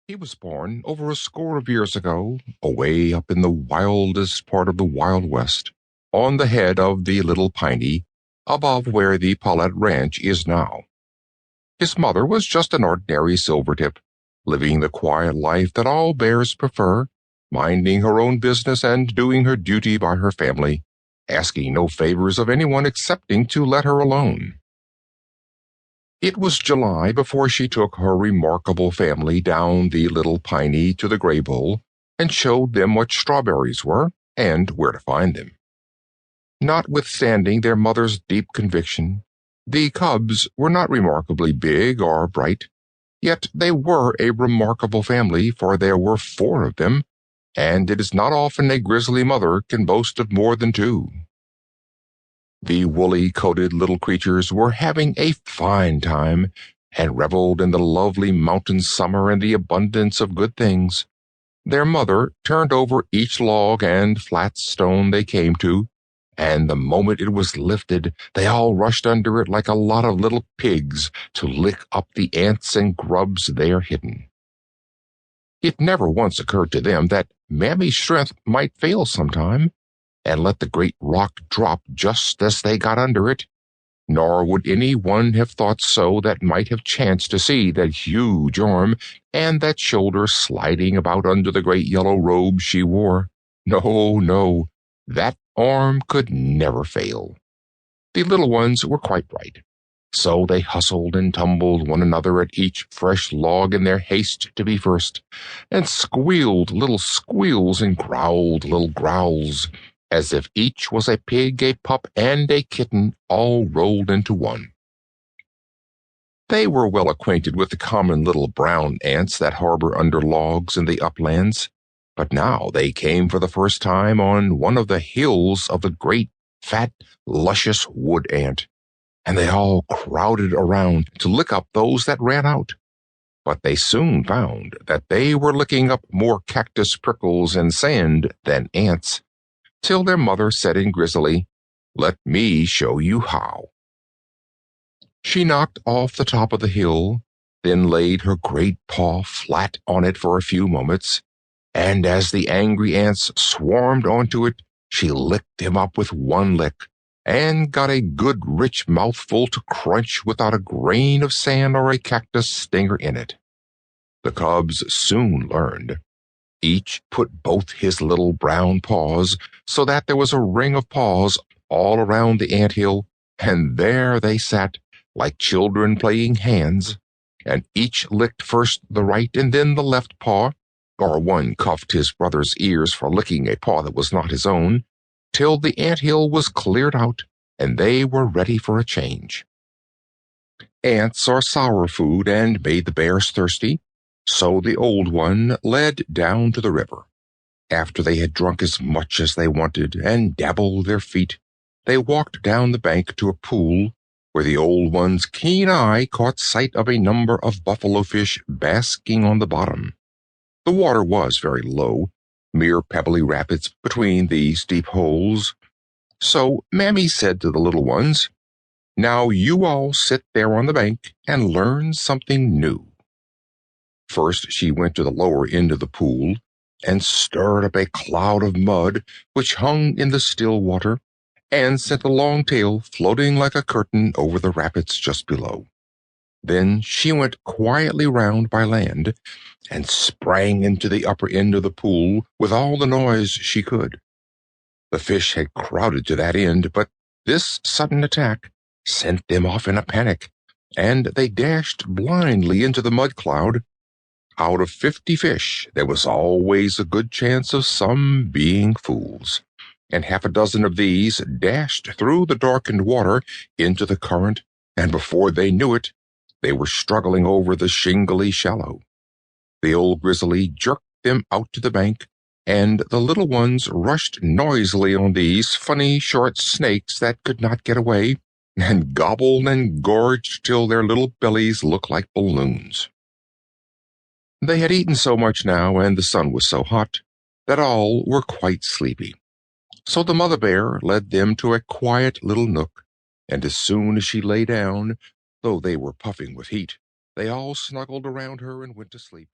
He was born over a score of years ago, away up in the wildest part of the Wild West, on the head of the Little Piney, above where the Paulette Ranch is now. His mother was just an ordinary silvertip, living the quiet life that all bears prefer, minding her own business and doing her duty by her family, asking no favors of anyone excepting to let her alone. It was July before she took her remarkable family down the Little Piney to the Gray Bowl and showed them what strawberries were and where to find them. Notwithstanding their mother's deep conviction, the cubs were not remarkably big or bright, yet they were a remarkable family, for there were 4 of them, and it is not often a grizzly mother can boast of more than 2. The woolly-coated little creatures were having a fine time, and reveled in the lovely mountain summer and the abundance of good things. Their mother turned over each log and flat stone they came to, and the moment it was lifted, they all rushed under it like a lot of little pigs to lick up the ants and grubs there hidden. It never once occurred to them that Mammy's strength might fail sometime, and let the great rock drop just as they got under it, nor would any one have thought so that might have chanced to see that huge arm and that shoulder sliding about under the great yellow robe she wore. No, no, that arm could never fail. The little ones were quite right, so they hustled and tumbled one another at each fresh log in their haste to be first, and squealed little squeals and growled little growls, as if each was a pig, a pup, and a kitten all rolled into one. They were well acquainted with the common little brown ants that harbor under logs in the uplands, but now they came for the first time on one of the hills of the great, fat, luscious wood ant, and they all crowded around to lick up those that ran out. But they soon found that they were licking up more cactus prickles and sand than ants, till their mother said in Grizzly, "Let me show you how." She knocked off the top of the hill, then laid her great paw flat on it for a few moments, and as the angry ants swarmed onto it, she licked him up with one lick, and got a good rich mouthful to crunch without a grain of sand or a cactus stinger in it. The cubs soon learned. Each put both his little brown paws so that there was a ring of paws all around the anthill, and there they sat, like children playing hands, and each licked first the right and then the left paw, or one cuffed his brother's ears for licking a paw that was not his own, till the anthill was cleared out, and they were ready for a change. Ants are sour food and made the bears thirsty, so the old one led down to the river. After they had drunk as much as they wanted and dabbled their feet, they walked down the bank to a pool where the old one's keen eye caught sight of a number of buffalo fish basking on the bottom. The water was very low, mere pebbly rapids between these deep holes. So Mammy said to the little ones, "Now you all sit there on the bank and learn something new." First she went to the lower end of the pool and stirred up a cloud of mud which hung in the still water and sent a long tail floating like a curtain over the rapids just below. Then she went quietly round by land and sprang into the upper end of the pool with all the noise she could. The fish had crowded to that end, but this sudden attack sent them off in a panic, and they dashed blindly into the mud cloud. Out of 50 fish, there was always a good chance of some being fools, and half a dozen of these dashed through the darkened water into the current, and before they knew it, they were struggling over the shingly shallow. The old Grizzly jerked them out to the bank, and the little ones rushed noisily on these funny short snakes that could not get away, and gobbled and gorged till their little bellies looked like balloons. They had eaten so much now, and the sun was so hot, that all were quite sleepy. So the mother bear led them to a quiet little nook, and as soon as she lay down, though they were puffing with heat, they all snuggled around her and went to sleep.